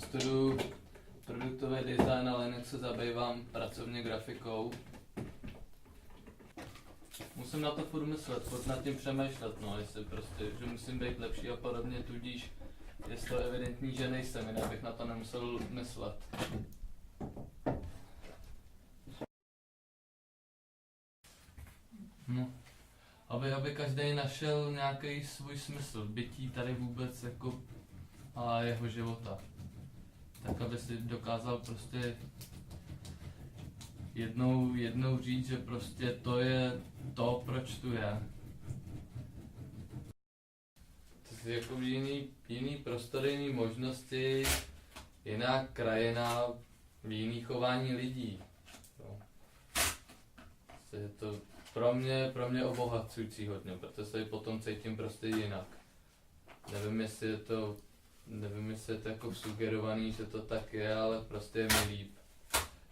studuju produktový design, ale jinak se zabývám pracovně grafikou. Musím na to furt myslet, furt nad tím přemýšlet, no, jestli prostě, že musím být lepší a podobně, tudíž je to evidentní, že nejsem, jinak bych na to nemusel myslet. No, aby každý našel nějaký svůj smysl, bytí tady vůbec jako a jeho života. Tak aby si dokázal prostě jednou říct, že prostě to je to, proč tu je. To je jako jiný prostory, jiný možnosti, jiná krajina, jiný chování lidí. No. Je to pro mě obohacující hodně, protože se potom cítím prostě jinak. Nevím, jestli je to jako sugerovaný, že to tak je, ale prostě je mi líp,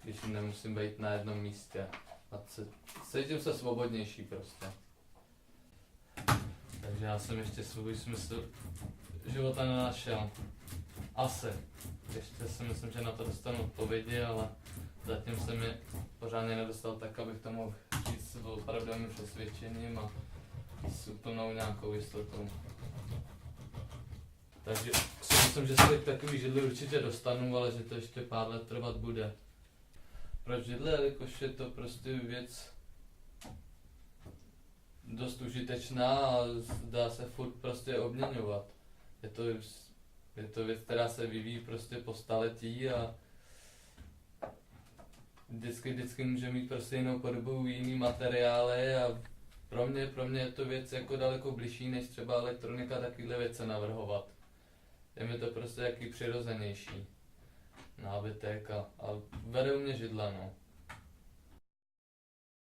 když nemusím být na jednom místě. A cítím se svobodnější prostě. Takže já jsem ještě svůj smysl života nenašel. Asi. Ještě si myslím, že na to dostanu odpovědi, ale zatím jsem je pořádně nedostal tak, abych to mohl říct s opravdovým přesvědčením a s úplnou nějakou jistotou. Takže si myslím, že se k takový židli určitě dostanu, ale že to ještě pár let trvat bude. Proč židle? Jelikož je to prostě věc dost užitečná a dá se furt prostě obměňovat. Je to věc, která se vyvíjí prostě po staletí a vždycky může mít prostě jinou podobu, jiný materiály a pro mě je to věc jako daleko bližší než třeba elektronika takovýhle věce navrhovat. Je mi to prostě jaký přirozenější nábytek a vedou mě židla, no.